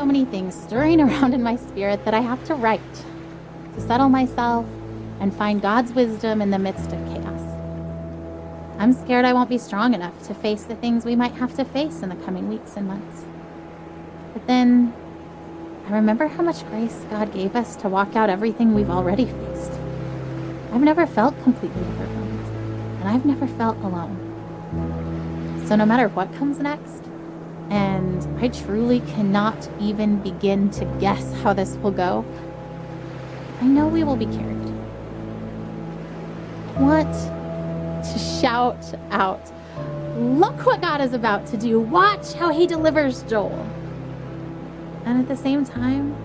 so many things stirring around in my spirit that I have to write, to settle myself and find God's wisdom in the midst of chaos. I'm scared I won't be strong enough to face the things we might have to face in the coming weeks and months. But then I remember how much grace God gave us to walk out everything we've already faced. I've never felt completely overwhelmed, and I've never felt alone. So no matter what comes next, and I truly cannot even begin to guess how this will go, I know we will be carried. I want to shout out, look what God is about to do. Watch how he delivers Joel. And at the same time,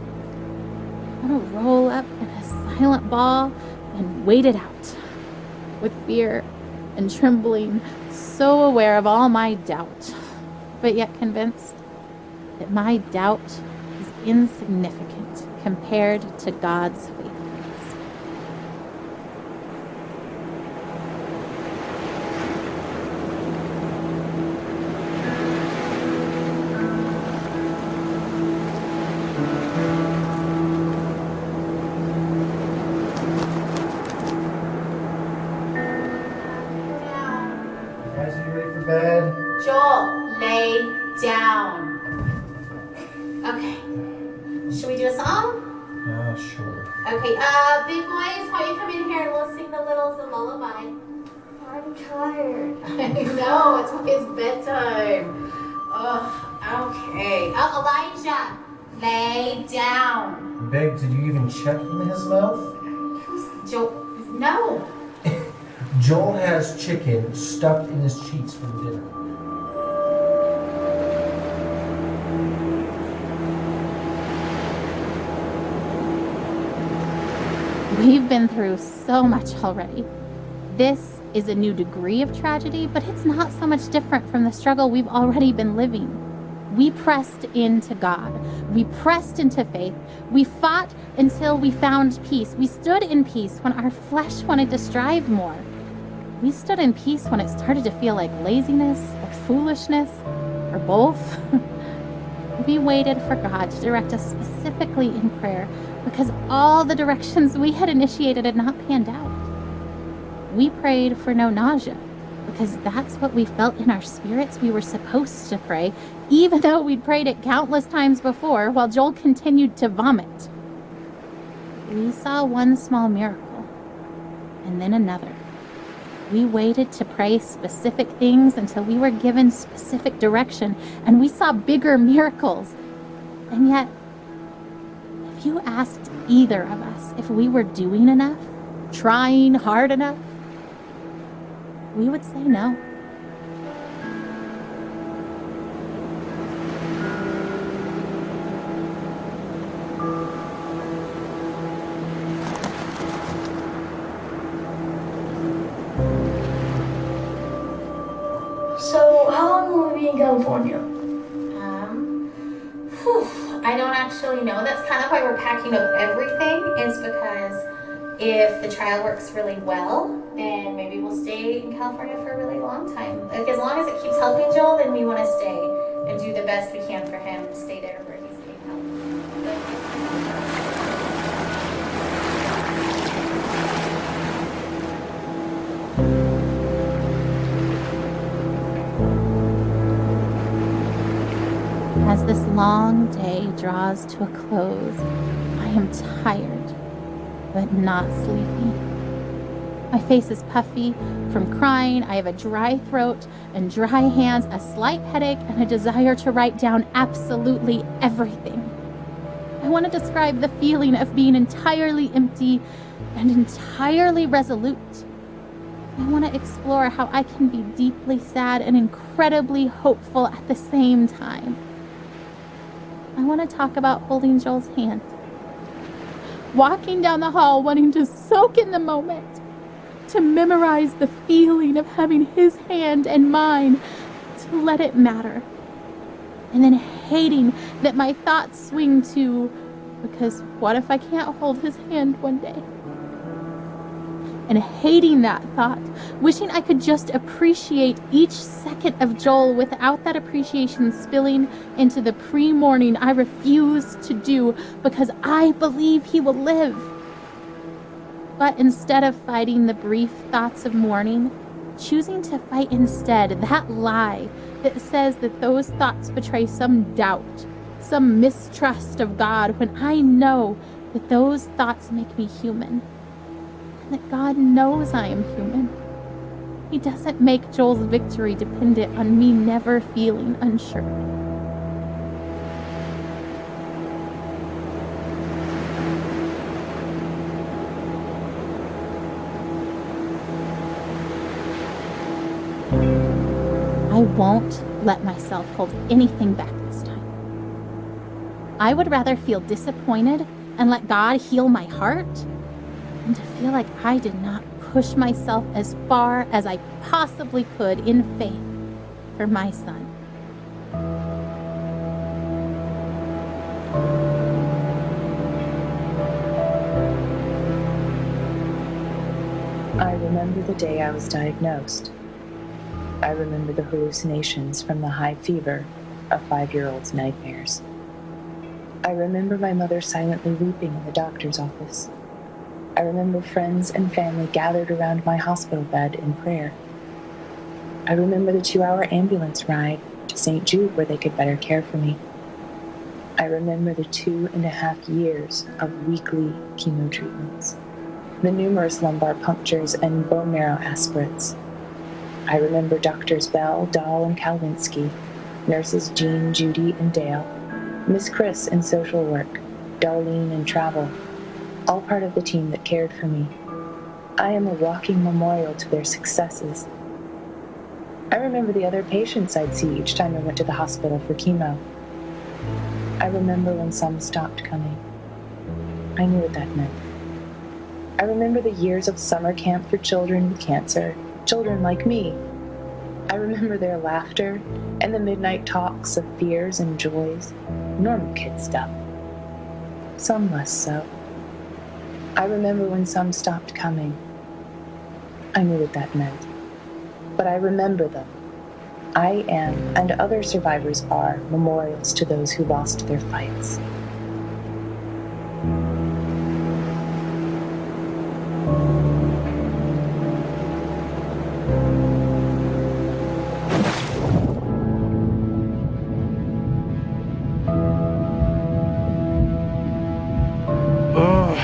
I want to roll up in a silent ball and wait it out with fear and trembling, so aware of all my doubt, but yet convinced that my doubt is insignificant compared to God's faithfulness. Joel, lay down. Okay. Should we do a song? Sure. Okay, big boys, why don't you come in here and we'll sing the littles a lullaby. I'm tired. I know, it's bedtime. Ugh, okay. Oh, Elijah, lay down. Babe, did you even check in his mouth? Joel, no. Joel has chicken stuffed in his cheeks from dinner. We've been through so much already. This is a new degree of tragedy, but it's not so much different from the struggle we've already been living. We pressed into God. We pressed into faith. We fought until we found peace. We stood in peace when our flesh wanted to strive more. We stood in peace when it started to feel like laziness or foolishness or both. We waited for God to direct us specifically in prayer because all the directions we had initiated had not panned out. We prayed for no nausea because that's what we felt in our spirits we were supposed to pray, even though we'd prayed it countless times before while Joel continued to vomit. We saw one small miracle and then another. We waited to pray specific things until we were given specific direction, and we saw bigger miracles. And yet, if you asked either of us if we were doing enough, trying hard enough, we would say no. So, how long will we be in California? I don't actually know. That's kind of why we're packing up everything, is because if the trial works really well, then maybe we'll stay in California for a really long time. Like, as long as it keeps helping Joel, then we want to stay and do the best we can for him and stay there where he's getting help. As this long day draws to a close, I am tired, but not sleepy. My face is puffy from crying, I have a dry throat and dry hands, a slight headache, and a desire to write down absolutely everything. I want to describe the feeling of being entirely empty and entirely resolute. I want to explore how I can be deeply sad and incredibly hopeful at the same time. I want to talk about holding Joel's hand, walking down the hall wanting to soak in the moment, to memorize the feeling of having his hand and mine, to let it matter, and then hating that my thoughts swing to, because what if I can't hold his hand one day? and hating that thought, wishing I could just appreciate each second of Joel without that appreciation spilling into the pre-morning I refuse to do because I believe he will live. But instead of fighting the brief thoughts of mourning, choosing to fight instead that lie that says that those thoughts betray some doubt, some mistrust of God, when I know that those thoughts make me human, and that God knows I am human. He doesn't make Joel's victory dependent on me never feeling unsure. I won't let myself hold anything back this time. I would rather feel disappointed and let God heal my heart than to feel like I did not push myself as far as I possibly could in faith for my son. I remember the day I was diagnosed. I remember the hallucinations from the high fever of 5-year-old's nightmares. I remember my mother silently weeping in the doctor's office. I remember friends and family gathered around my hospital bed in prayer. I remember the 2-hour ambulance ride to St. Jude where they could better care for me. I remember the 2.5 years of weekly chemo treatments, the numerous lumbar punctures and bone marrow aspirates. I remember Doctors Bell, Dahl, and Kalwinski, nurses Jean, Judy, and Dale, Miss Chris in social work, Darlene in travel, all part of the team that cared for me. I am a walking memorial to their successes. I remember the other patients I'd see each time I went to the hospital for chemo. I remember when some stopped coming. I knew what that meant. I remember the years of summer camp for children with cancer, children like me. I remember their laughter and the midnight talks of fears and joys, normal kid stuff. Some less so. I remember when some stopped coming. I knew what that meant. But I remember them. I am, and other survivors are, memorials to those who lost their fights.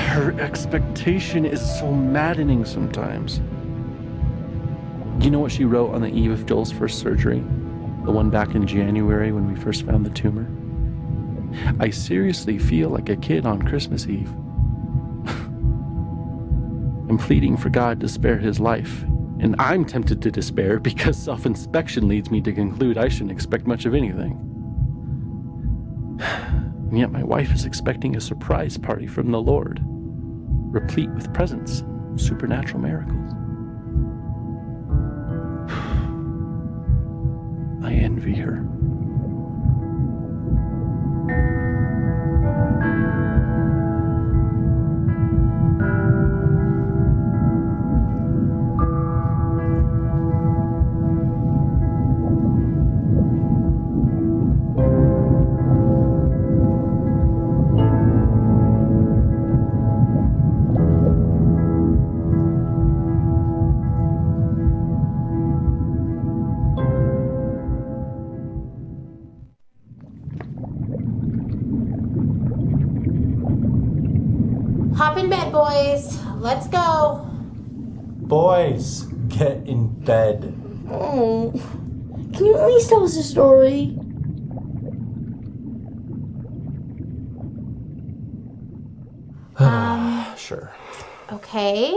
Her expectation is so maddening sometimes. Do you know what she wrote on the eve of Joel's first surgery? The one back in January when we first found the tumor? I seriously feel like a kid on Christmas Eve. I'm pleading for God to spare his life, and I'm tempted to despair because self-inspection leads me to conclude I shouldn't expect much of anything. And yet my wife is expecting a surprise party from the Lord, replete with presents and supernatural miracles. I envy her. Hop in bed, boys. Let's go. Boys, get in bed. Oh, can you at least tell us a story? Sure. Okay.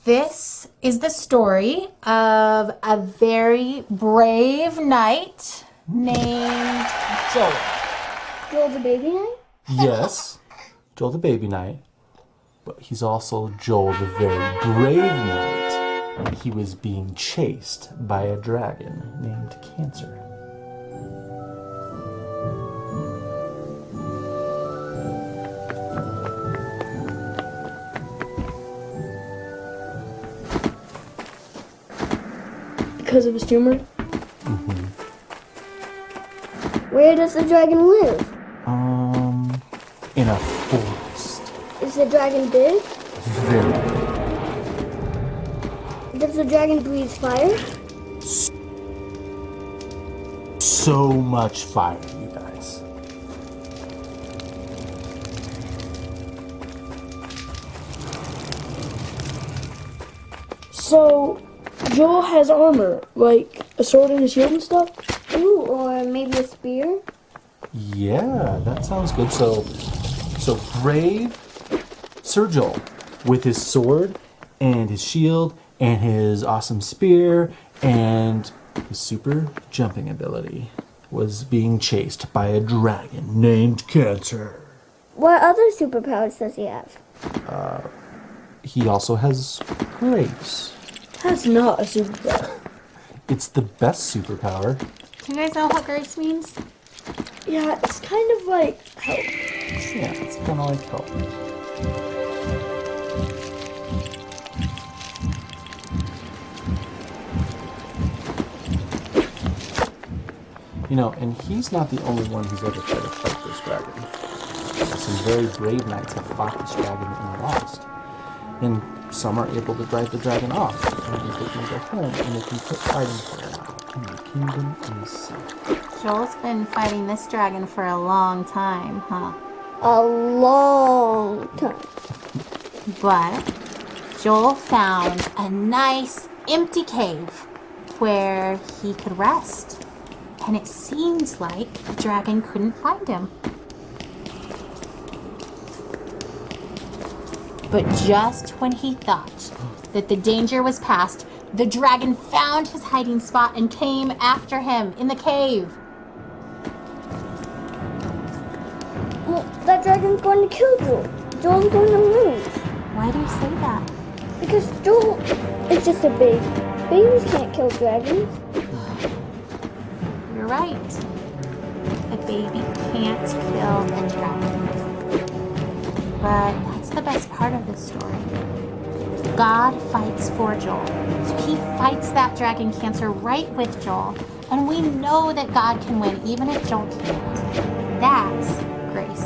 This is the story of a very brave knight named Joel. Joel the baby knight? Yes, Joel the baby knight, but he's also Joel the very brave knight. He was being chased by a dragon named Cancer. because of his tumor? Mm-hmm. Where does the dragon live? In a forest. Is the dragon big? Very big. Does the dragon breathe fire? So much fire, you guys. So, Joel has armor, like a sword and a shield and stuff? Ooh, or maybe a spear? Yeah, that sounds good. So brave Sir Joel with his sword and his shield and his awesome spear and his super jumping ability was being chased by a dragon named Cancer. What other superpowers does he have? He also has grace. That's not a superpower. It's the best superpower. Do you guys know what grace means? Yeah, it's kind of like help. Yeah, it's kind of like help. You know, and he's not the only one who's ever tried to fight this dragon. Some very brave knights have fought this dragon and lost. And some are able to drive the dragon off, and they can go home, and they can quit fighting for a while. And the kingdom is safe. Joel's been fighting this dragon for a long time, huh? A long time. But Joel found a nice empty cave where he could rest. And it seemed like the dragon couldn't find him. But just when he thought that the danger was past, the dragon found his hiding spot and came after him in the cave. Well, that dragon's going to kill Joel. Joel's going to lose. Why do you say that? Because Joel is just a baby. Babies can't kill dragons. You're right. A baby can't kill a dragon. But that's the best part of this story. God fights for Joel. So he fights that dragon Cancer right with Joel. And we know that God can win even if Joel can't. That's grace.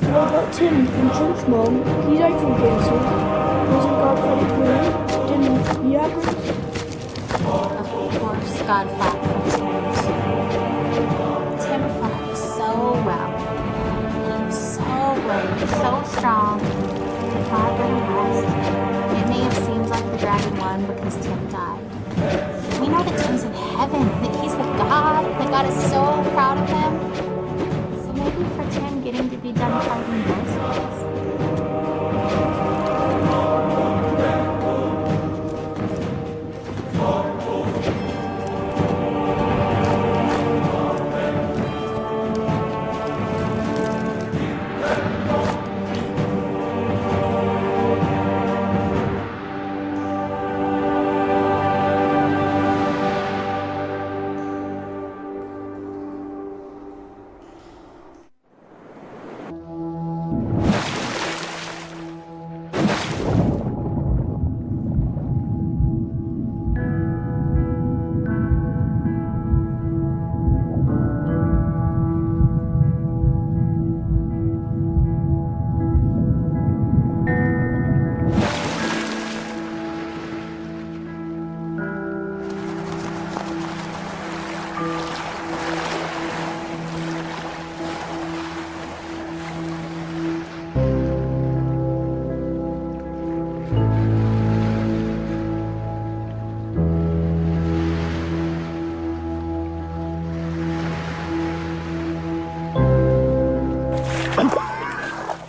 What about Tim from Church Mom? He died from cancer. Wasn't God fighting for him? Didn't he have grace? Of course, God fought for Tim. Tim fought so well. He was so brave, so strong. God let him rest. It may have seemed like the dragon won because Tim died. We know that Tim's in heaven, that he's with God, that God is so proud of him. So maybe for Tim getting to be done fighting those guys.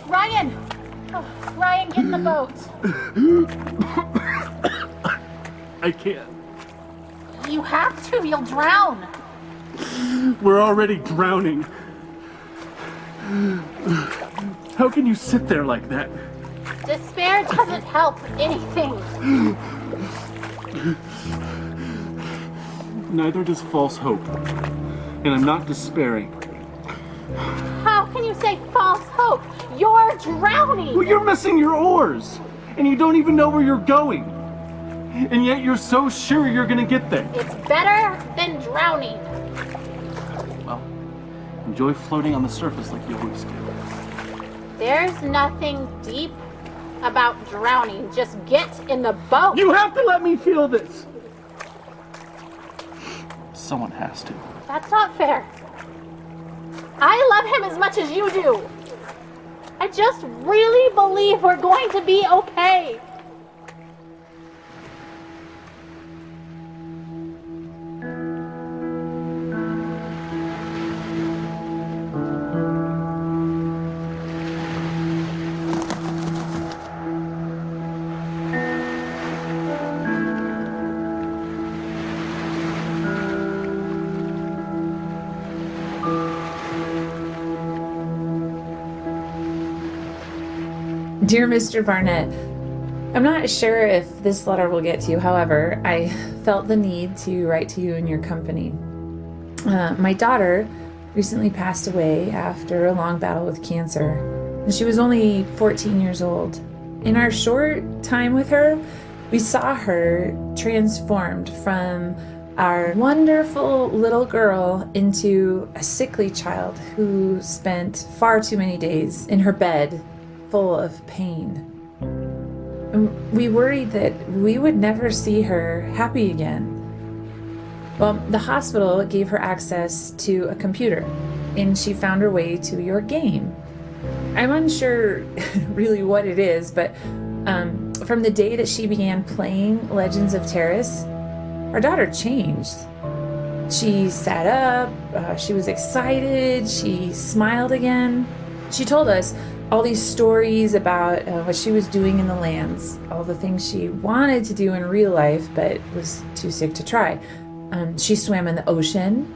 Ryan! Oh, Ryan, get in the boat. I can't. You have to, you'll drown. We're already drowning. How can you sit there like that? Despair doesn't help anything. neither does false hope. And I'm not despairing. How can you say false hope? You're drowning! Well, you're missing your oars, and you don't even know where you're going. And yet you're so sure you're gonna get there. It's better than drowning. Well, enjoy floating on the surface like you always do. There's nothing deep about drowning. Just get in the boat. You have to let me feel this. Someone has to. That's not fair. I love him as much as you do. I just really believe we're going to be okay. Dear Mr. Barnett, I'm not sure if this letter will get to you. However, I felt the need to write to you in your company. My daughter recently passed away after a long battle with cancer, and she was only 14 years old. In our short time with her, we saw her transformed from our wonderful little girl into a sickly child who spent far too many days in her bed full of pain. And we worried that we would never see her happy again. Well, the hospital gave her access to a computer, and she found her way to your game. I'm unsure really what it is, but from the day that she began playing Legends of Terrace, our daughter changed. She sat up, she was excited, she smiled again. She told us all these stories about what she was doing in the lands, all the things she wanted to do in real life but was too sick to try. She swam in the ocean,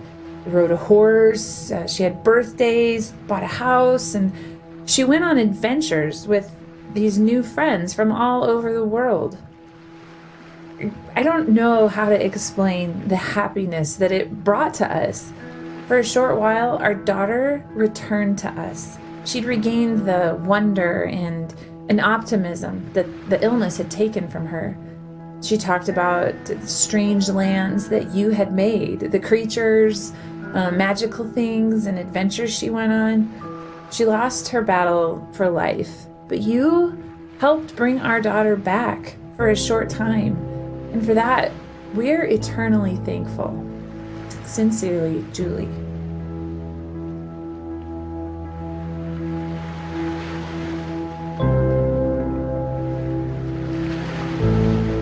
rode a horse, she had birthdays, bought a house, and she went on adventures with these new friends from all over the world. I don't know how to explain the happiness that it brought to us. For a short while, our daughter returned to us. She'd regained the wonder and an optimism that the illness had taken from her. She talked about strange lands that you had made, the creatures, magical things, and adventures she went on. She lost her battle for life, but you helped bring our daughter back for a short time. And for that, we're eternally thankful. Sincerely, Julie.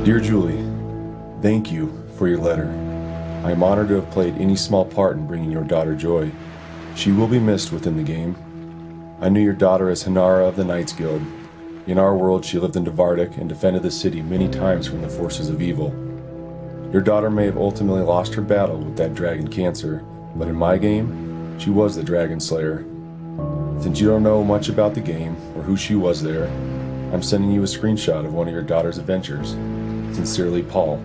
Dear Julie, thank you for your letter. I am honored to have played any small part in bringing your daughter joy. She will be missed within the game. I knew your daughter as Hanara of the Knights Guild. In our world, she lived in Dvardik and defended the city many times from the forces of evil. Your daughter may have ultimately lost her battle with that dragon cancer, but in my game, she was the Dragon Slayer. Since you don't know much about the game or who she was there, I'm sending you a screenshot of one of your daughter's adventures. Sincerely, Paul.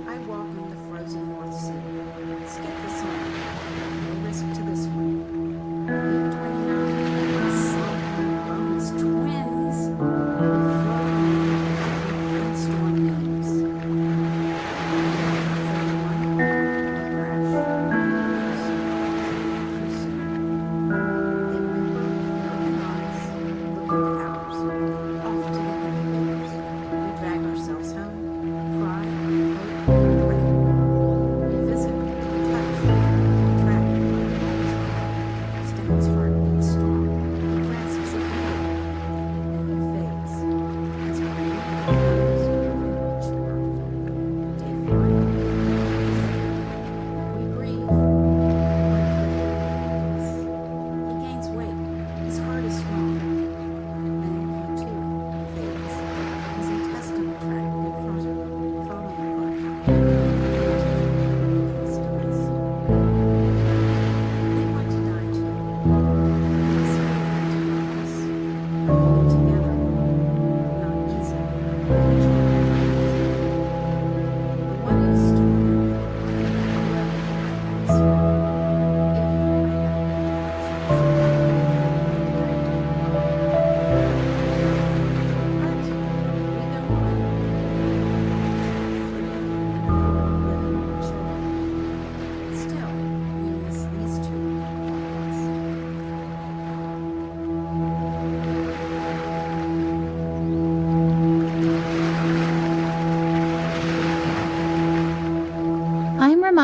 I walk in the frozen north.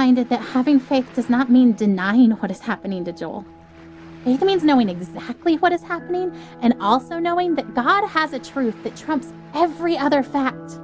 reminded that having faith does not mean denying what is happening to Joel. Faith means knowing exactly what is happening and also knowing that God has a truth that trumps every other fact.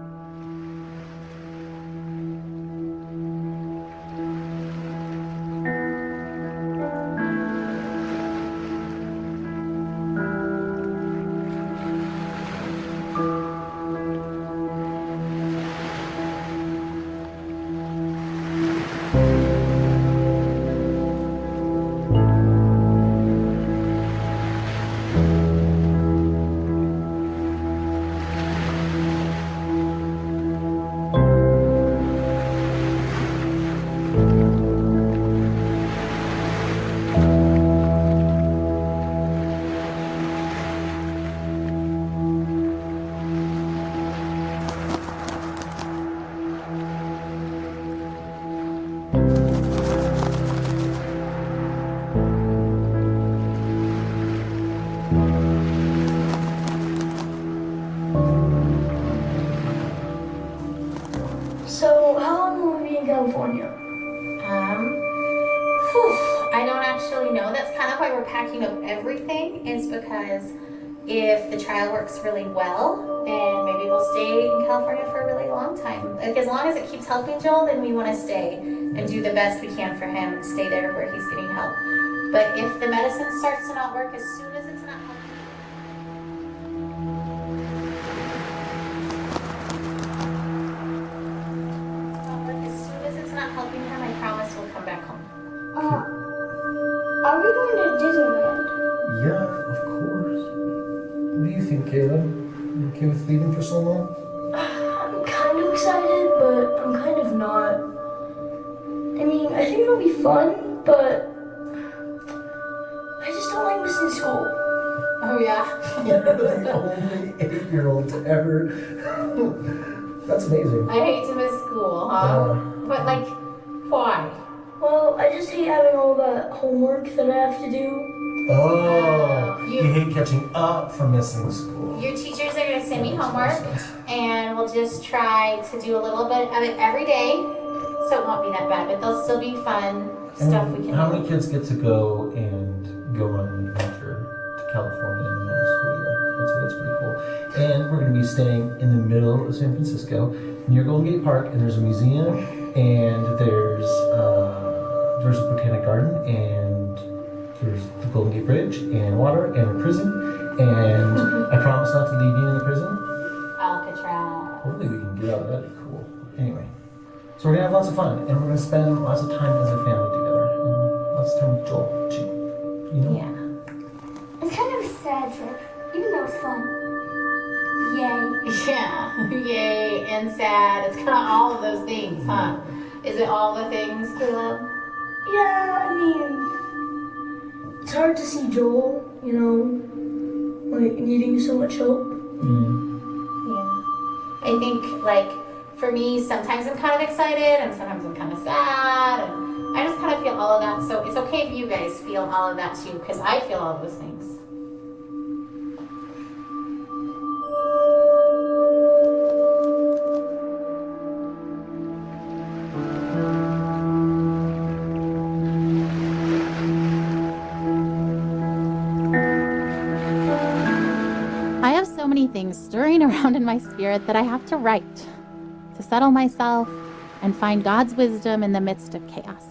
So, how long will we be in California? I don't actually know. That's kind of why we're packing up everything, is because if the trial works really well, then maybe we'll stay in California for a really long time. Like, as long as it keeps helping Joel, then we want to stay and do the best we can for him and stay there where he's getting help. But if the medicine starts to not work as soon as it's not helping, helping him, I promise we'll come back home. Are we going to Disneyland? Yeah, of course. What do you think, Caleb? You okay with leaving for so long? I'm kind of excited, but I'm kind of not. I mean, I think it'll be fun, but I just don't like missing school. Oh yeah. You're the only 8-year-old to ever. That's amazing. I hate to miss school, huh? But like, why? Well, I just hate having all that homework that I have to do. Oh, you hate catching up from missing school. Your teachers are going to send me homework, and we'll just try to do a little bit of it every day, so it won't be that bad, but there'll still be fun stuff we can How do. many kids get to go on an adventure to California in the middle of the school year? I'd say that's pretty cool. And we're going to be staying in the middle of San Francisco near Golden Gate Park, and there's a museum, and there's a botanic garden, and there's the Golden Gate Bridge, and water, and a prison, and I promise not to leave you in the prison. Alcatraz. Hopefully we can get out of that. That'd be cool. Anyway, so we're gonna have lots of fun, and we're gonna spend lots of time as a family together, and lots of time with Joel too. You know? Yeah. It's kind of a sad trip, even though it's fun. Yay. Yeah. Yay and sad. It's kind of all of those things, huh? Is it all the things, Caleb? Yeah, I mean, it's hard to see Joel, you know, like needing so much help. Yeah. I think, like, for me, sometimes I'm kind of excited and sometimes I'm kind of sad, and I just kind of feel all of that. So it's okay if you guys feel all of that too, because I feel all of those things. I have so many things stirring around in my spirit that I have to write to settle myself and find God's wisdom in the midst of chaos.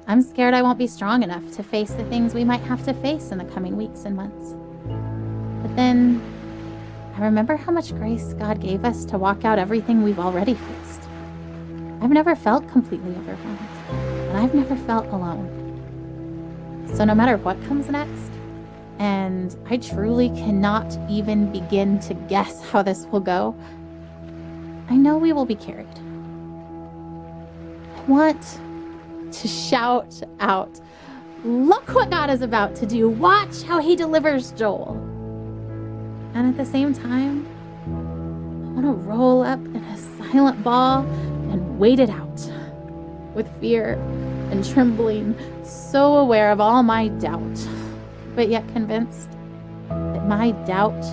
I'm scared I won't be strong enough to face the things we might have to face in the coming weeks and months. But then I remember how much grace God gave us to walk out everything we've already faced. I've never felt completely overwhelmed, and I've never felt alone. So no matter what comes next, and I truly cannot even begin to guess how this will go, I know we will be carried. I want to shout out, look what God is about to do. Watch how he delivers Joel. And at the same time, I want to roll up in a silent ball and wait it out with fear and trembling, so aware of all my doubt, but yet convinced that my doubt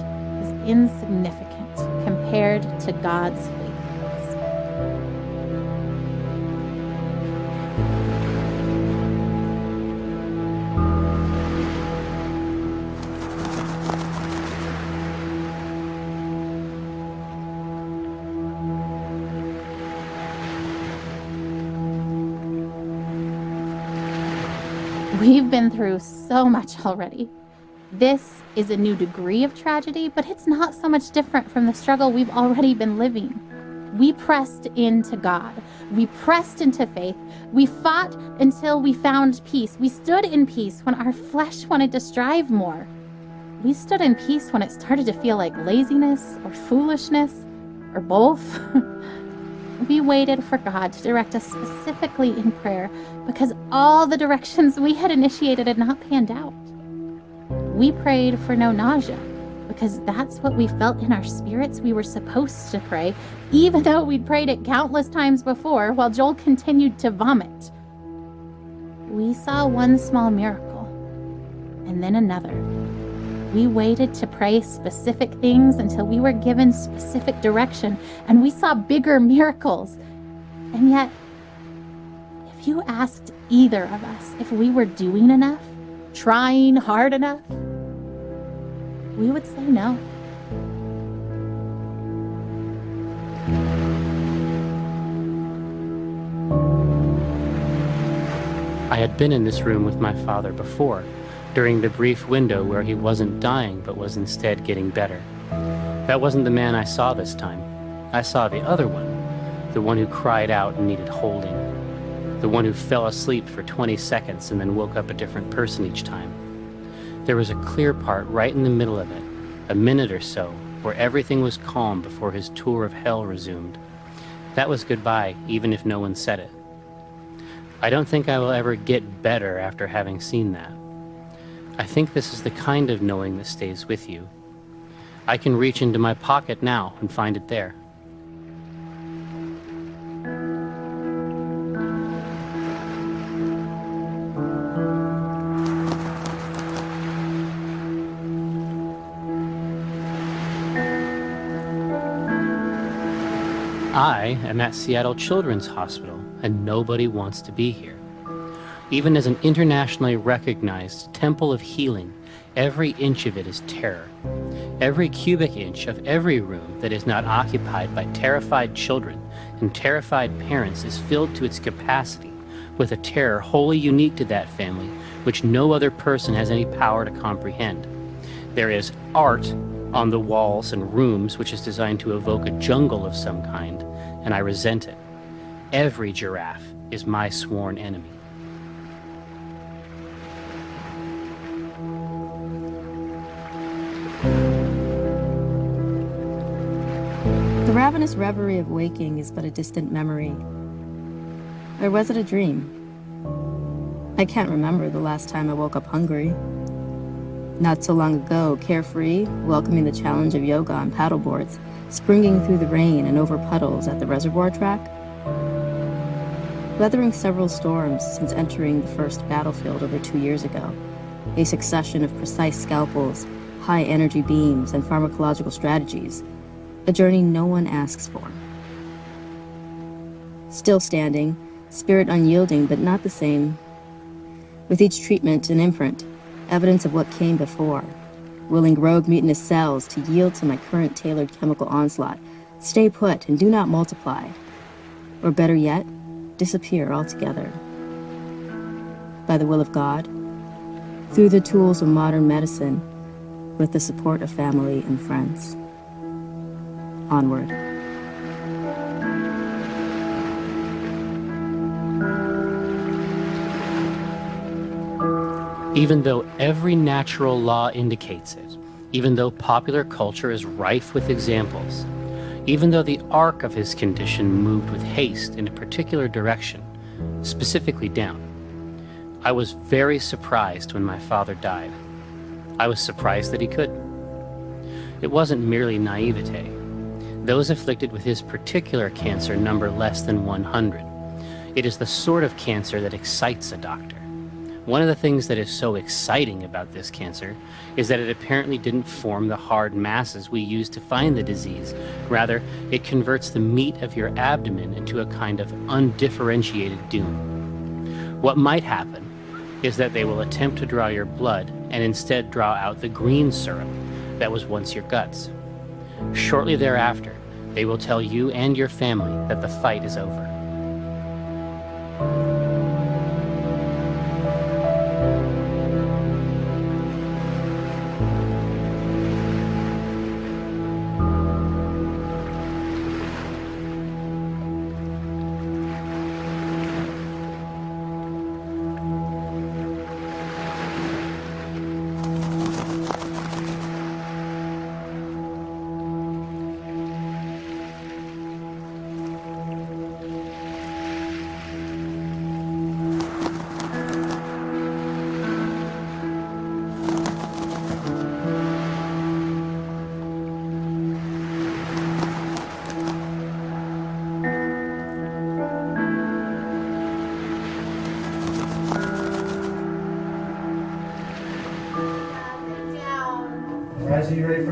is insignificant compared to God's faithfulness. We've been through so much already. This is a new degree of tragedy, but it's not so much different from the struggle we've already been living. We pressed into God. We pressed into faith. We fought until we found peace. We stood in peace when our flesh wanted to strive more. We stood in peace when it started to feel like laziness or foolishness or both. We waited for God to direct us specifically in prayer because all the directions we had initiated had not panned out. We prayed for no nausea because that's what we felt in our spirits we were supposed to pray, even though we'd prayed it countless times before while Joel continued to vomit. We saw one small miracle and then another. We waited to pray specific things until we were given specific direction, and we saw bigger miracles. And yet, if you asked either of us if we were doing enough, trying hard enough, we would say no. I had been in this room with my father before, during the brief window where he wasn't dying but was instead getting better. That wasn't the man I saw this time. I saw the other one, the one who cried out and needed holding, the one who fell asleep for 20 seconds and then woke up a different person each time. There was a clear part right in the middle of it, a minute or so, where everything was calm before his tour of hell resumed. That was goodbye, even if no one said it. I don't think I will ever get better after having seen that. I think this is the kind of knowing that stays with you. I can reach into my pocket now and find it there. I am at Seattle Children's Hospital, and nobody wants to be here. Even as an internationally recognized temple of healing, every inch of it is terror. Every cubic inch of every room that is not occupied by terrified children and terrified parents is filled to its capacity with a terror wholly unique to that family, which no other person has any power to comprehend. There is art on the walls and rooms which is designed to evoke a jungle of some kind, and I resent it. Every giraffe is my sworn enemy. The ravenous reverie of waking is but a distant memory. Or was it a dream? I can't remember the last time I woke up hungry. Not so long ago, carefree, welcoming the challenge of yoga on paddleboards, springing through the rain and over puddles at the reservoir track. Weathering several storms since entering the first battlefield over 2 years ago, a succession of precise scalpels, high energy beams, and pharmacological strategies. A journey no one asks for. Still standing, spirit unyielding but not the same. With each treatment an imprint, evidence of what came before. Willing rogue mutinous cells to yield to my current tailored chemical onslaught, stay put and do not multiply. Or better yet, disappear altogether. By the will of God, through the tools of modern medicine, with the support of family and friends. Onward. Even though every natural law indicates it, even though popular culture is rife with examples, even though the arc of his condition moved with haste in a particular direction, specifically down, I was very surprised when my father died. I was surprised that he could. It wasn't merely naivete. Those afflicted with his particular cancer number less than 100. It is the sort of cancer that excites a doctor. One of the things that is so exciting about this cancer is that it apparently didn't form the hard masses we use to find the disease. Rather, it converts the meat of your abdomen into a kind of undifferentiated doom. What might happen is that they will attempt to draw your blood and instead draw out the green syrup that was once your guts. Shortly thereafter, they will tell you and your family that the fight is over.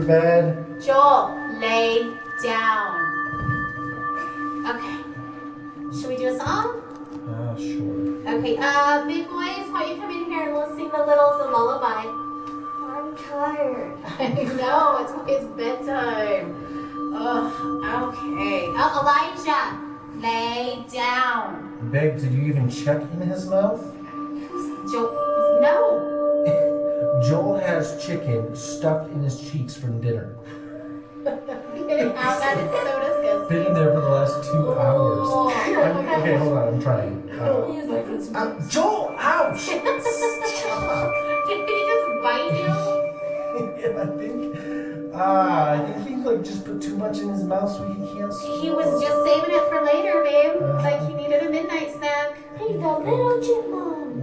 for bed? Joel, lay down. Okay. Should we do a song? Sure. Okay, big boys, why don't you come in here and we'll sing the littles a lullaby. I'm tired. I know, it's bedtime. Ugh, okay. Oh, Elijah, lay down. Babe, did you even check in his mouth? Joel, no. Joel has chicken stuffed in his cheeks from dinner. How that is so disgusting. Been there for the last 2 hours. Oh. Okay, hold on, I'm trying. He's like, it's Joel, ouch! Did he just bite you? Yeah, I think he like just put too much in his mouth so he can't swallow. He was just saving it for later, babe. Like he needed a midnight snack. hey, the little chipmunk.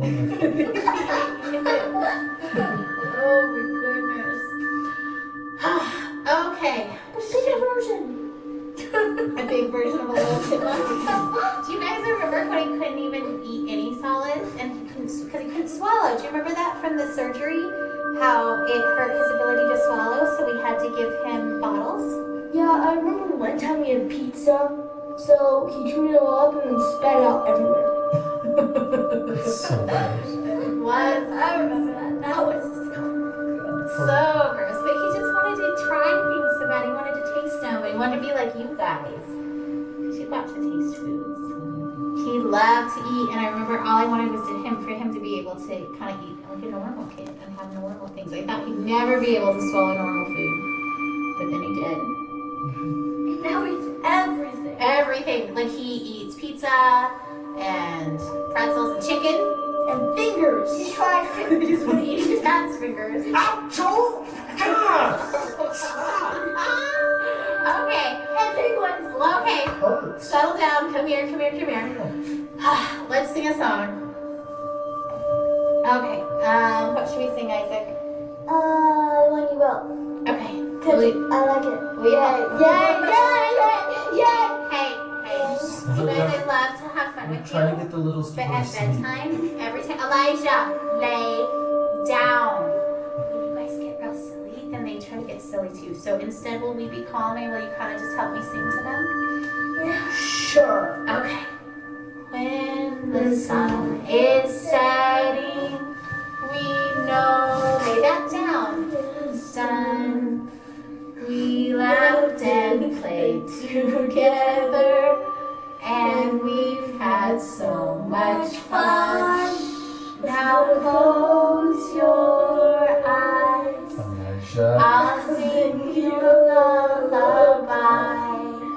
Oh my goodness. Okay. The bigger version. A big version of a little chipmunk. Do you guys remember when he couldn't even eat any solids and because he couldn't swallow? Do you remember that from the surgery? How it hurt his ability to swallow, so we had to give him bottles? Yeah, I remember one time we had pizza, so he chewed it all up and then spat it out everywhere. It's so gross. It was. I remember that. That was So gross. But he just wanted to try things so bad. He wanted to taste them. He wanted to be like you guys. Because you got to taste foods. He loved to eat, and I remember all I wanted was for him to be able to kind of eat like a normal kid and have normal things. I thought he'd never be able to swallow normal food. But then he did. And now he's everything. Everything. Like he eats pizza and pretzels and chicken. And fingers. He tried fingers. He just want to eat his dad's fingers. Ow, Joel! God! Okay. And penguins. Okay. Settle down. Come here. Let's sing a song. Okay. What should we sing, Isaac? When you will. Okay. Cause I like it. Yay. Hey. You guys, I love to have fun with Trying to you. get the littles to But go to at sleep. bedtime, every time, Elijah, lay down. When you guys get real silly, then they try to get silly too. So instead, will we be calming? Will you kind of just help me sing to them? Yeah. Sure. Okay. When the sun is setting, we know, lay that down, it's done. We laughed and played together, and we've had so much fun. Now close your eyes, I'll sing you a lullaby.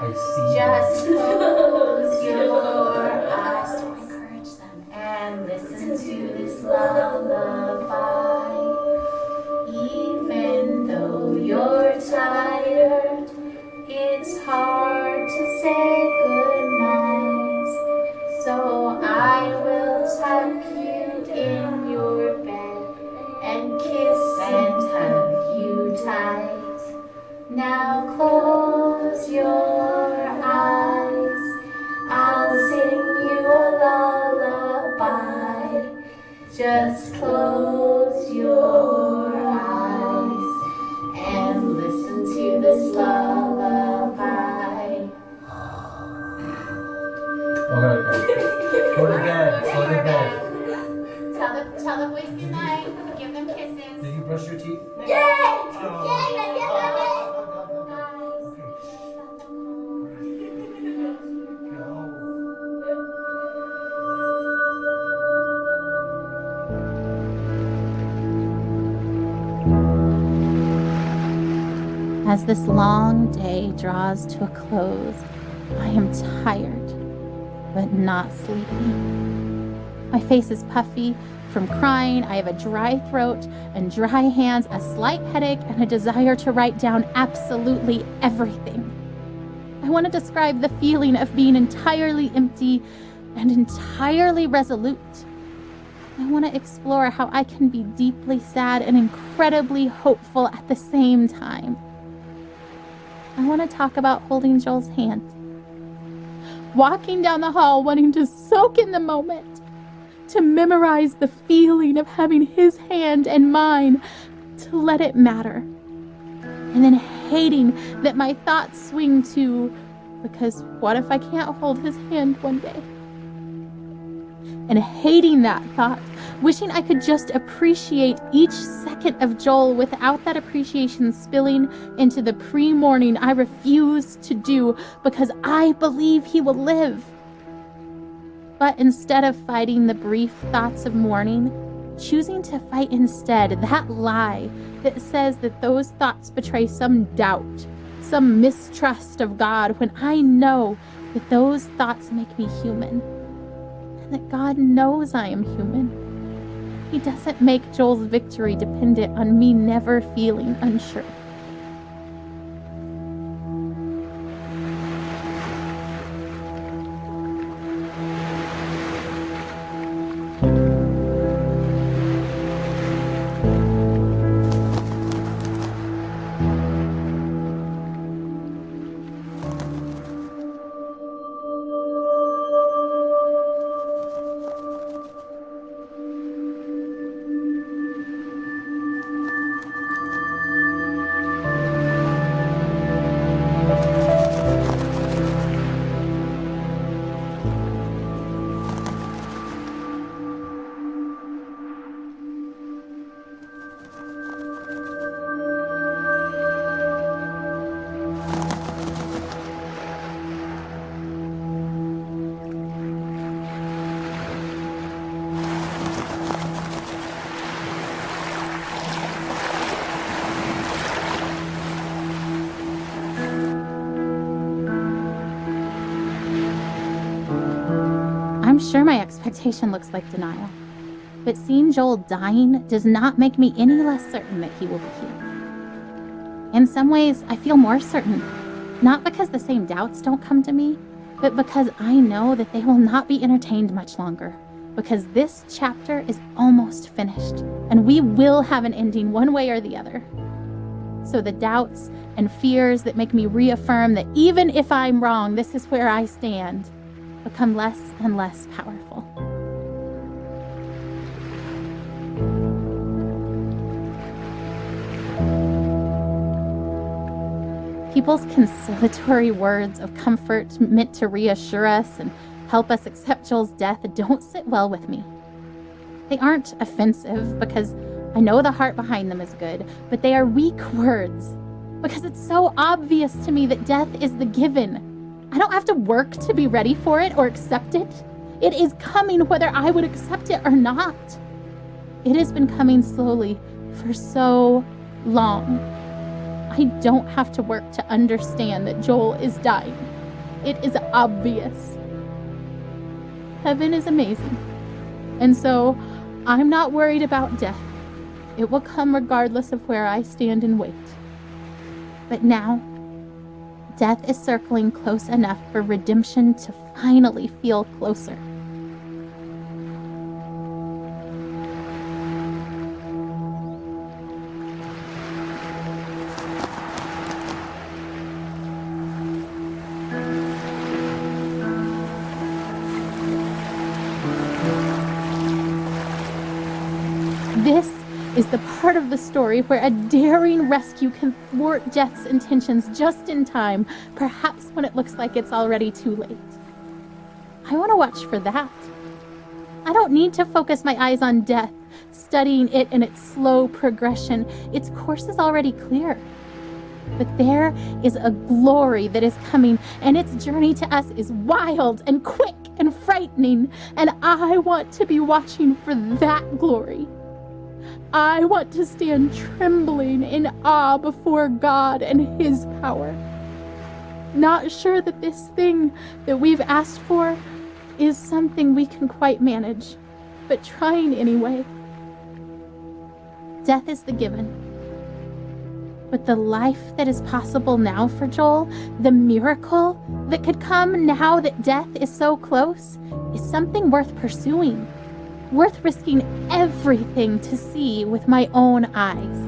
I see. Just close your eyes to encourage them and listen to this lullaby. Even though you're tired, it's hard to say goodnight. So I will tuck you in your bed and kiss and hug you tight. Now close your eyes, I'll sing you a lullaby. Just close your eyes and listen to this lullaby. Okay. Go to bed. Tell the boys good night. Give them kisses. Did you brush your teeth? Yay! As this long day draws to a close, I am tired, but not sleepy. My face is puffy from crying. I have a dry throat and dry hands, a slight headache, and a desire to write down absolutely everything. I want to describe the feeling of being entirely empty and entirely resolute. I want to explore how I can be deeply sad and incredibly hopeful at the same time. I want to talk about holding Joel's hand, walking down the hall wanting to soak in the moment, to memorize the feeling of having his hand and mine, to let it matter. And then hating that my thoughts swing to, because what if I can't hold his hand one day? And hating that thought, wishing I could just appreciate each second of Joel without that appreciation spilling into the pre-morning I refuse to do because I believe he will live. But instead of fighting the brief thoughts of mourning, choosing to fight instead that lie that says that those thoughts betray some doubt, some mistrust of God, when I know that those thoughts make me human. That God knows I am human. He doesn't make Joel's victory dependent on me never feeling unsure. I'm sure my expectation looks like denial, but seeing Joel dying does not make me any less certain that he will be healed. In some ways, I feel more certain, not because the same doubts don't come to me, but because I know that they will not be entertained much longer, because this chapter is almost finished, and we will have an ending one way or the other. So the doubts and fears that make me reaffirm that even if I'm wrong, this is where I stand, become less and less powerful. People's conciliatory words of comfort meant to reassure us and help us accept Joel's death don't sit well with me. They aren't offensive because I know the heart behind them is good, but they are weak words because it's so obvious to me that death is the given. I don't have to work to be ready for it or accept it. It is coming whether I would accept it or not. It has been coming slowly for so long. I don't have to work to understand that Joel is dying. It is obvious. Heaven is amazing. And so I'm not worried about death. It will come regardless of where I stand and wait. But now, death is circling close enough for redemption to finally feel closer. This is the part of the story where a daring rescue can thwart Death's intentions just in time, perhaps when it looks like it's already too late. I want to watch for that. I don't need to focus my eyes on Death, studying it in its slow progression. Its course is already clear. But there is a glory that is coming, and its journey to us is wild and quick and frightening, and I want to be watching for that glory. I want to stand trembling in awe before God and His power. Not sure that this thing that we've asked for is something we can quite manage, but trying anyway. Death is the given. But the life that is possible now for Joel, the miracle that could come now that death is so close, is something worth pursuing. Worth risking everything to see with my own eyes.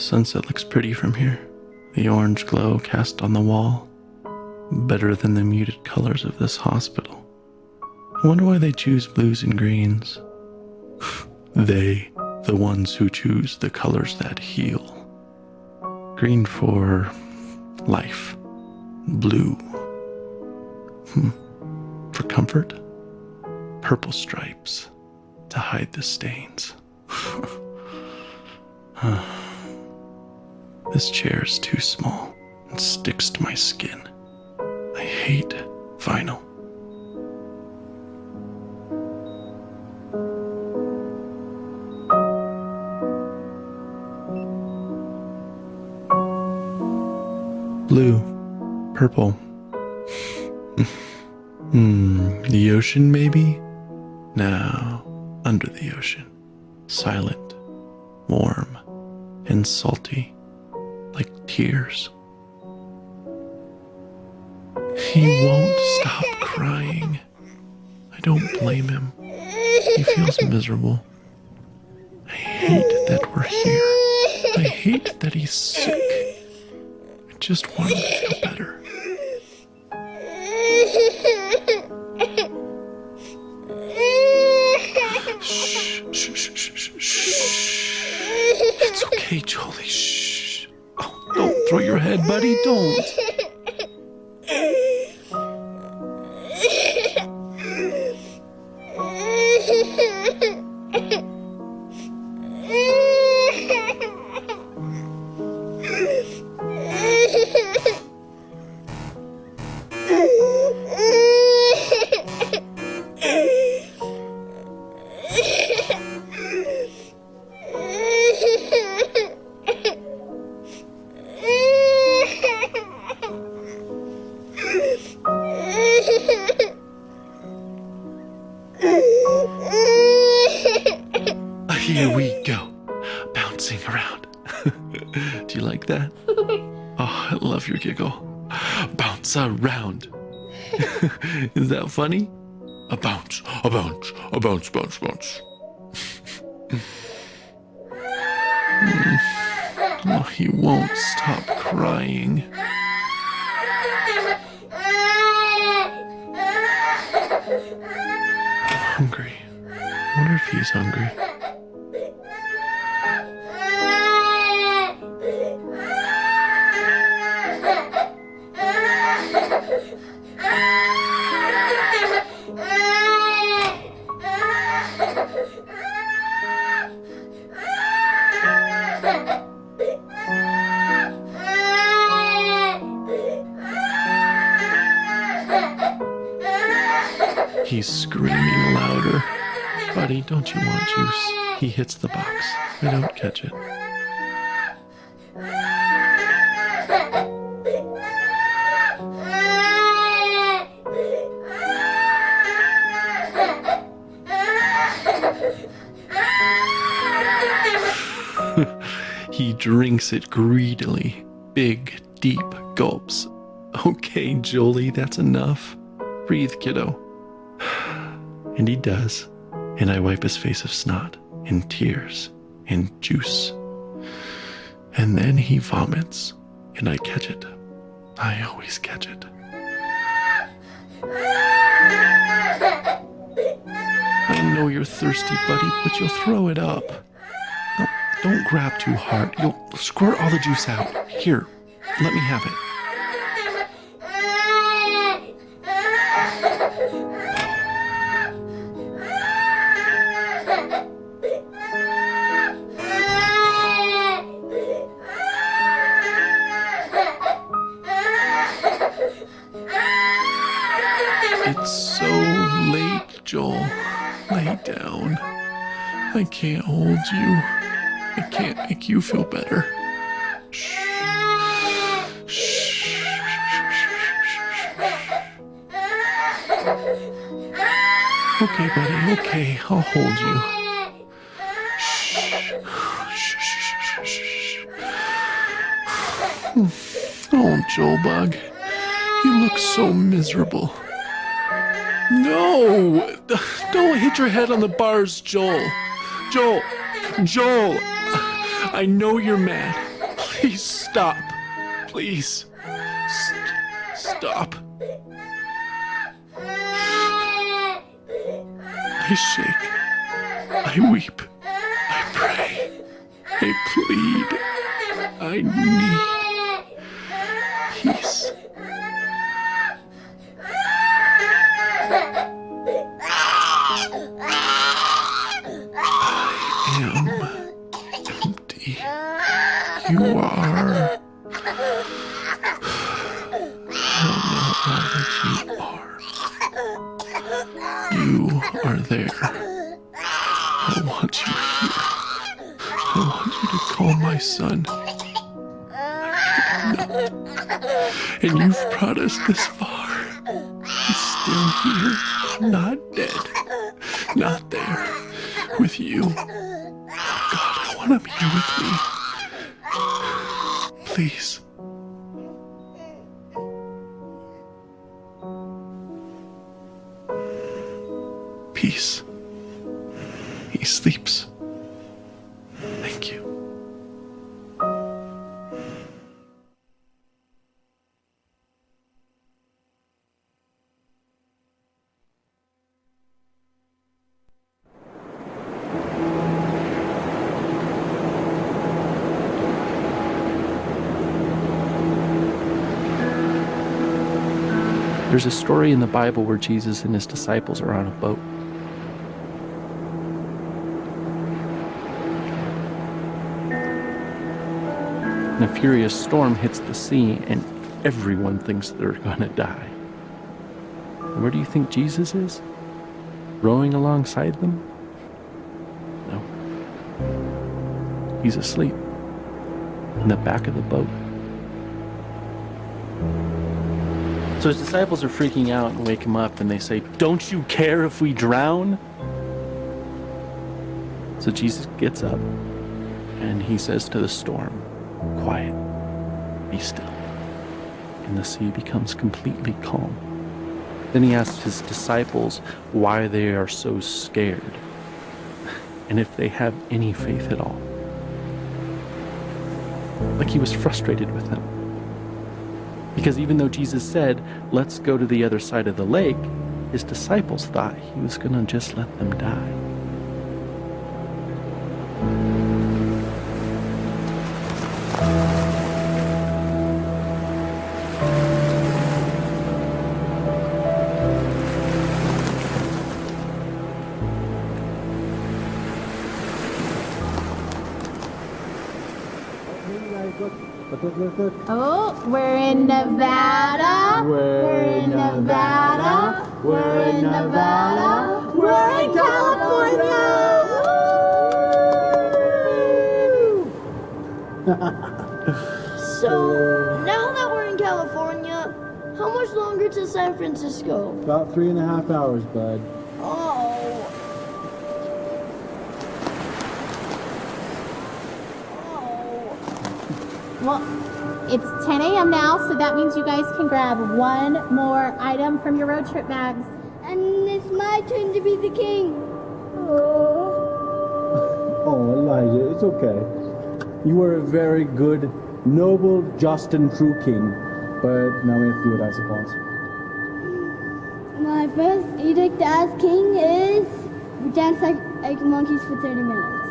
sunset looks pretty from here. The orange glow cast on the wall. Better than the muted colors of this hospital. I wonder why they choose blues and greens. They, the ones who choose the colors that heal. Green for life. Blue. For comfort. Purple stripes to hide the stains. This chair is too small and sticks to my skin. I hate vinyl. Blue, purple. The ocean, maybe? No, under the ocean. Silent, warm, and salty, like tears. He won't stop crying. I don't blame him. He feels miserable. I hate that we're here. I hate that he's sick. I just want him to feel better. Shh, shh, shh, shh, shh, shh. It's okay, Jolie. Shh. Oh, don't throw your head, buddy. Don't. Here we go, bouncing around. Do you like that? Oh, I love your giggle. Bounce around. Is that funny? A bounce, a bounce, a bounce, bounce, bounce. Oh, he won't stop crying. I'm hungry. I wonder if he's hungry. He's screaming louder. Buddy, don't you want juice? He hits the box. I don't catch it. He drinks it greedily. Big, deep gulps. Okay, Jolie, that's enough. Breathe, kiddo. And he does. And I wipe his face of snot and tears and juice. And then he vomits. And I catch it. I always catch it. I know you're thirsty, buddy, but you'll throw it up. No, don't grab too hard. You'll squirt all the juice out. Here, let me have it. It's so late, Joel. Lay down. I can't hold you. I can't make you feel better. Shh. Shh. Okay, buddy, okay. I'll hold you. Shh. Shh. Oh, Joel Bug. You look so miserable. No! Don't hit your head on the bars, Joel. Joel! I know you're mad. Please stop. Please. Stop. I shake. I weep. I pray. I plead. I need peace. I am empty. You are. I don't know all that you are. You are there. I want you here. I want you to call my son. And you've brought us this far. He's still here, not dead, not there, with you. Oh God, I want him here with me. Please. Peace. He sleeps. Thank you. There's a story in the Bible where Jesus and his disciples are on a boat. And a furious storm hits the sea, and everyone thinks they're going to die. And where do you think Jesus is? Rowing alongside them? No. He's asleep in the back of the boat. So his disciples are freaking out and wake him up, and they say, "Don't you care if we drown?" So Jesus gets up and he says to the storm, "Quiet, be still." And the sea becomes completely calm. Then he asks his disciples why they are so scared and if they have any faith at all. Like he was frustrated with them. Because even though Jesus said, "Let's go to the other side of the lake," his disciples thought he was going to just let them die. Oh, we're in Nevada. We're in Nevada. We're in Nevada. We're in California. So, now that we're in California, how much longer to San Francisco? About 3.5 hours, bud. Oh. Well, it's 10 a.m. now, so that means you guys can grab one more item from your road trip bags. And it's my turn to be the king. Oh, Elijah, it's okay. You were a very good, noble, just, and true king. But now we have to do it, I suppose. My first edict as king is we dance like monkeys for 30 minutes.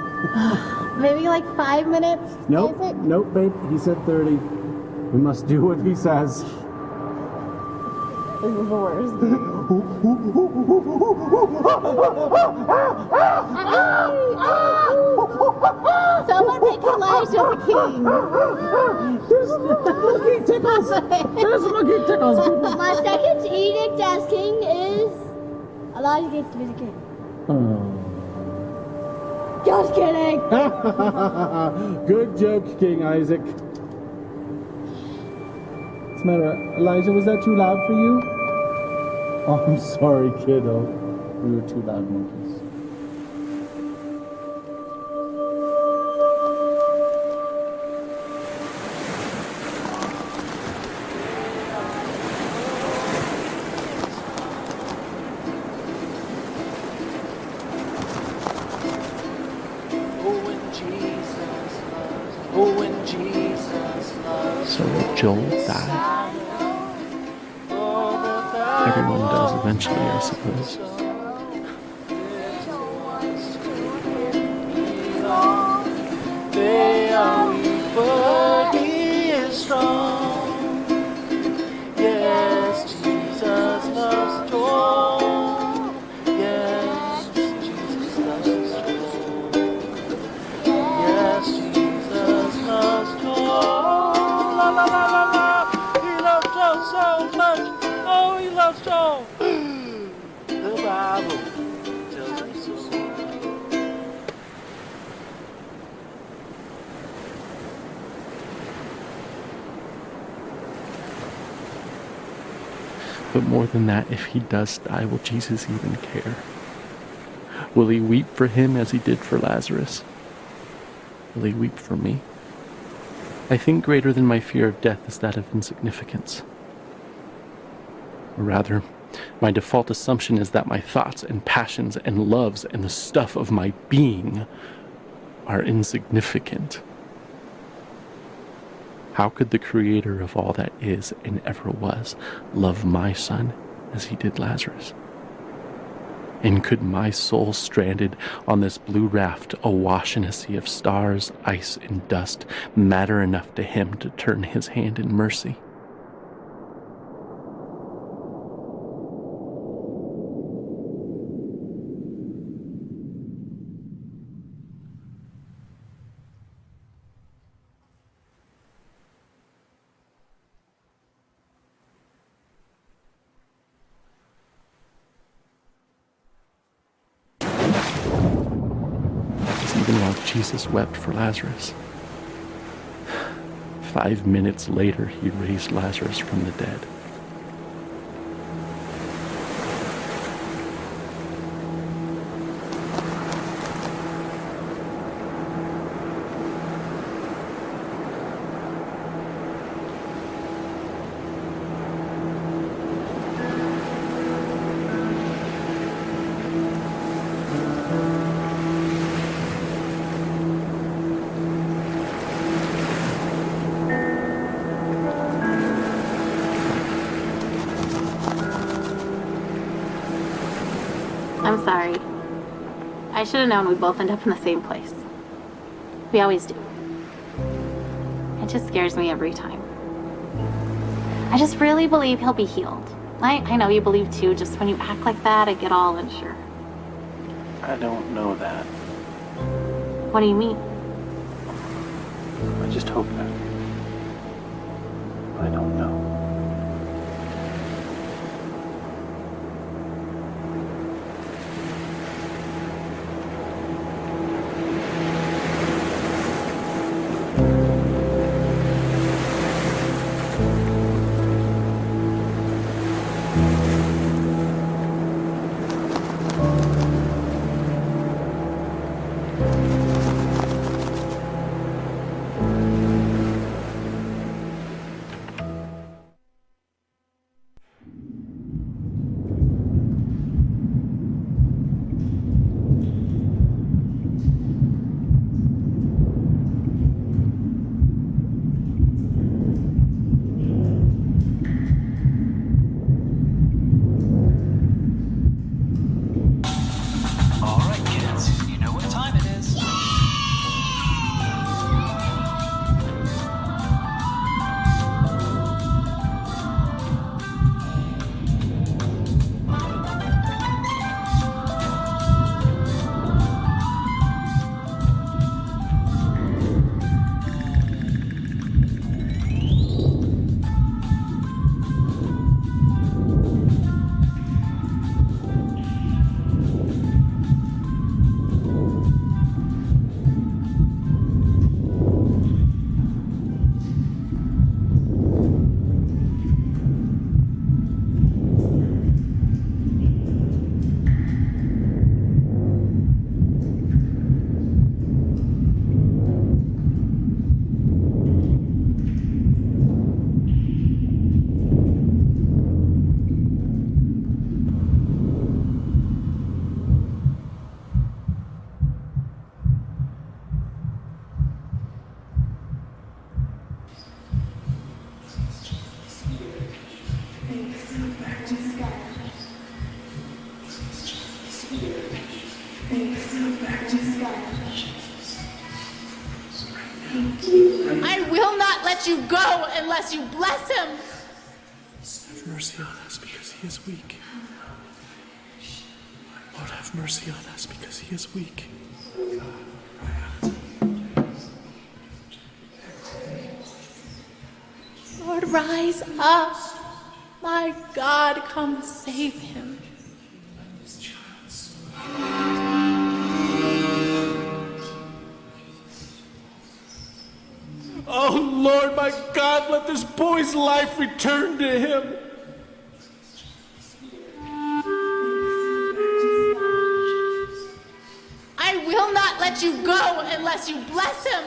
Maybe like 5 minutes? Nope, Isaac? nope, babe. He said 30. We must do what he says. This is the worst. Someone make Elijah the king. Monkey tickles. There's monkey tickles. My second edict as king is Elijah gets to be the king. Just kidding. Good joke, King Isaac. What's the matter? Elijah, was that too loud for you? Oh, I'm sorry, kiddo. We were too loud monkeys. Oh, when Jesus So will Joel die? Everyone does eventually, I suppose. They are weak, but he is strong. Yes, Jesus loves Joel. Yes, Jesus loves Joel. Yes, Jesus loves Joel. La la la la la. He loves Joel so much. Oh, he loves Joel. The Bible tells me so. But more than that, if he does die, will Jesus even care? Will he weep for him as he did for Lazarus? Will he weep for me? I think greater than my fear of death is that of insignificance. Or rather, my default assumption is that my thoughts and passions and loves and the stuff of my being are insignificant. How could the creator of all that is and ever was love my son as he did Lazarus? And could my soul stranded on this blue raft awash in a sea of stars, ice, and dust matter enough to him to turn his hand in mercy? Even while Jesus wept for Lazarus. 5 minutes later, he raised Lazarus from the dead. I'm sorry. I should have known we'd both end up in the same place. We always do. It just scares me every time. I just really believe he'll be healed. I know you believe too, just when you act like that, I get all unsure. I don't know that. What do you mean? I just hope that. I don't know. let you go unless you bless him. Have mercy on us because he is weak. Lord, have mercy on us because he is weak. Lord, rise up. My God, come save him. Oh Lord, my God, let this boy's life return to him. I will not let you go unless you bless him.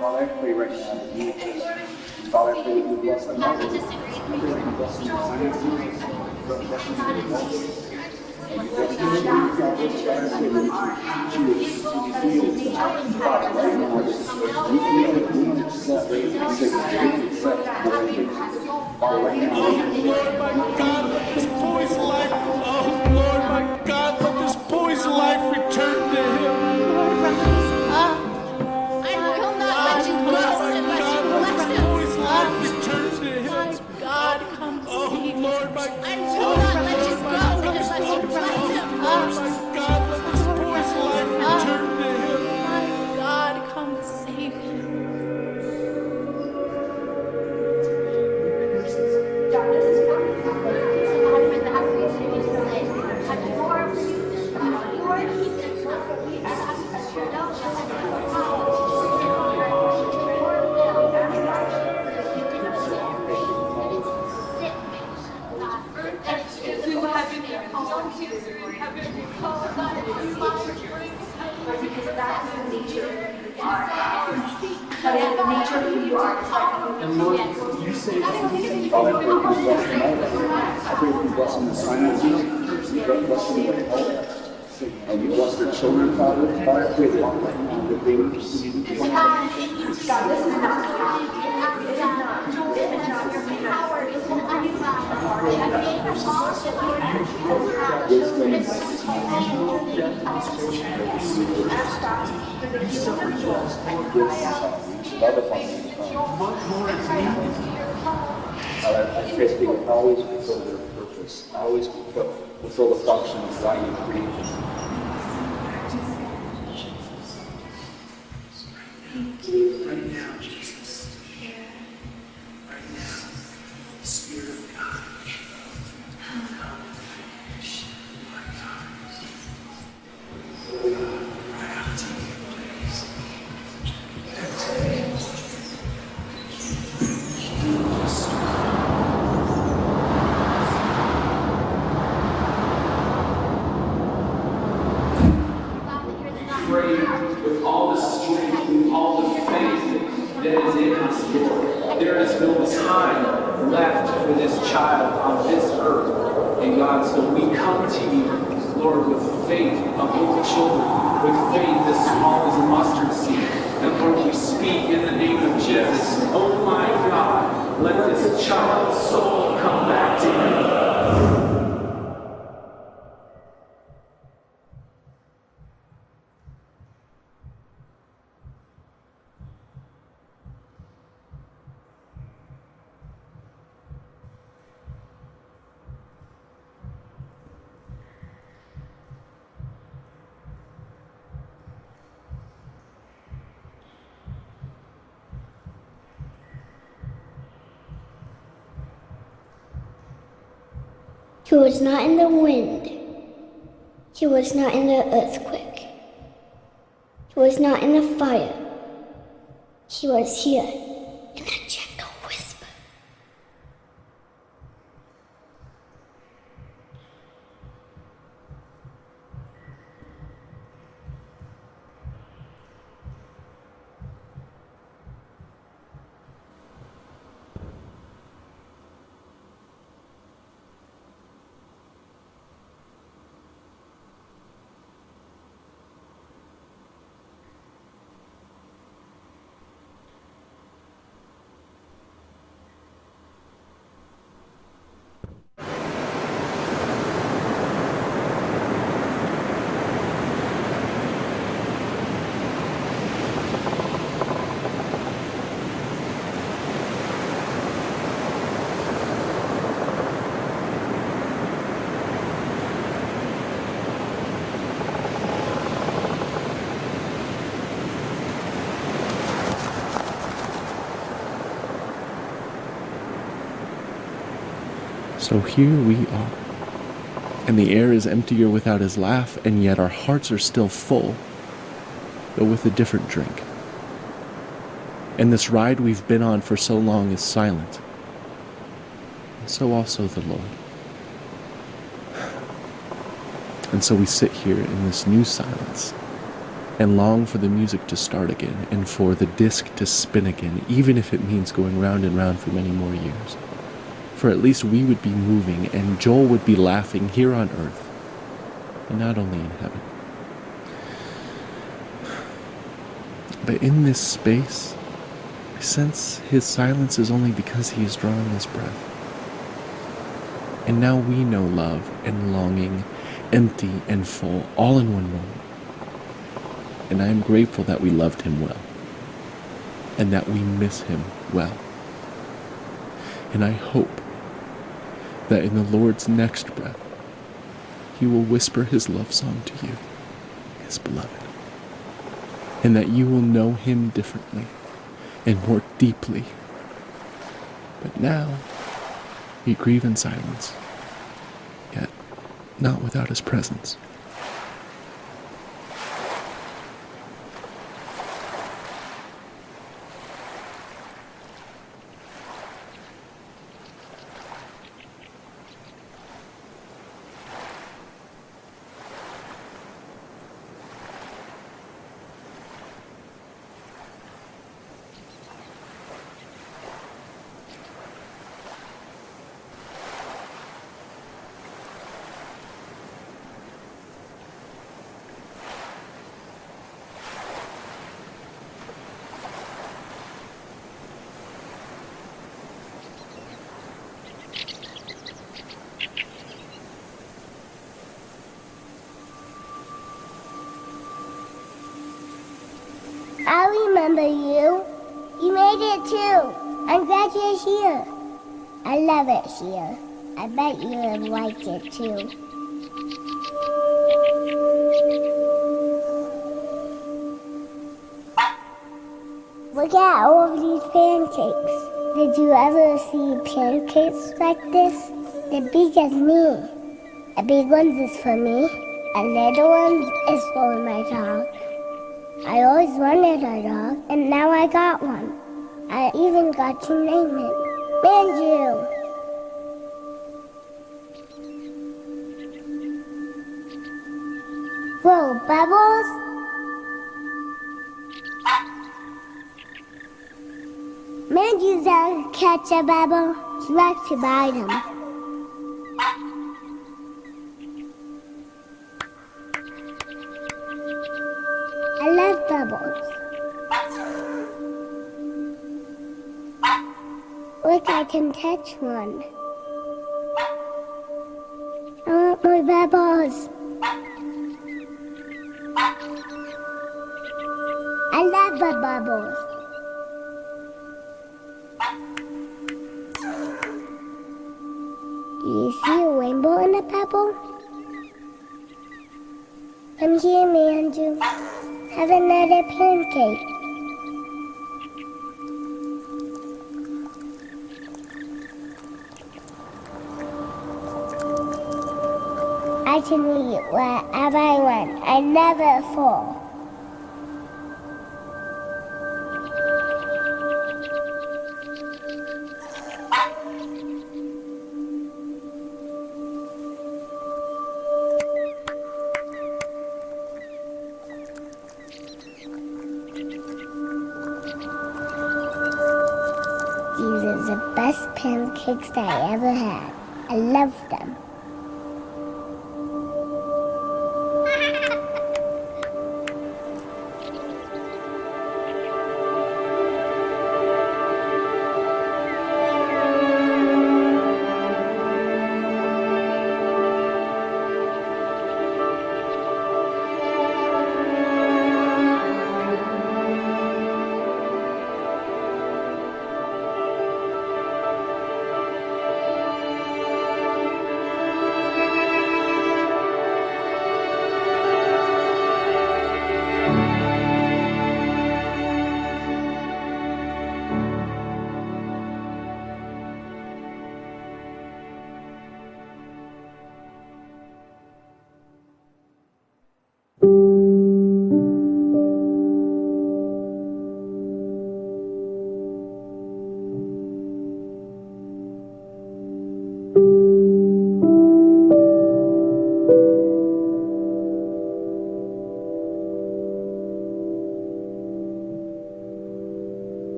Father, I pray right now that you Father, I pray that you bless them. I pray that you bless them. Lord, my God, let this boy's life. Oh Lord, my God, let this boy's life return to him. Lord, rise up. I will not let you go unless you bless him. My God, come save him. Lord, my I will not let you go unless you bless him. my God, let this boy's life return to him. My God, come save him. And Lord, you say that Father, I pray that you bless them all. I pray that you bless them with finances, you bless them with health, and you bless their children, Father. Father, I pray that they would receive the I pray that they will always fulfill their purpose, always fulfill the function of why you created them. Right now, Jesus. Right now, Spirit of God. Pray with all the strength, with all the faith that is in us, Lord. There is no time left for this child on this earth. And God, so we come to you, Lord, with faith of little children, with faith as small as a mustard seed. And Lord, we speak in the name of Jesus. Oh my God, let this child's soul come back to you. He was not in the wind. He was not in the earthquake. He was not in the fire. He was here in a gentle whisper. So here we are. And the air is emptier without his laugh, and yet our hearts are still full, but with a different drink. And this ride we've been on for so long is silent. And so also the Lord. And so we sit here in this new silence and long for the music to start again and for the disc to spin again, even if it means going round and round for many more years. For at least we would be moving and Joel would be laughing here on earth and not only in heaven. But in this space, I sense his silence is only because he is drawing his breath. And now we know love and longing, empty and full, all in one moment. And I am grateful that we loved him well, and that we miss him well. And I hope that in the Lord's next breath, he will whisper his love song to you, his beloved, and that you will know him differently and more deeply. But now, we grieve in silence, yet not without his presence. I remember you. You made it too. I'm glad you're here. I love it here. I bet you would like it too. Look at all of these pancakes. Did you ever see pancakes like this? They're big as me. A big one is for me. A little one is for my dog. I always wanted a dog, and now I got one. I even got to name it Manju. Whoa, Bubbles? Manju doesn't catch a bubble. She likes to bite them. I love bubbles. Look, I can touch one. I want more bubbles. I love the bubbles. Do you see a rainbow in a pebble? Come here, Manju. Have another pancake. I can eat whatever I want. I never fall. These are the best pancakes that I ever had. I love them.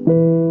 you.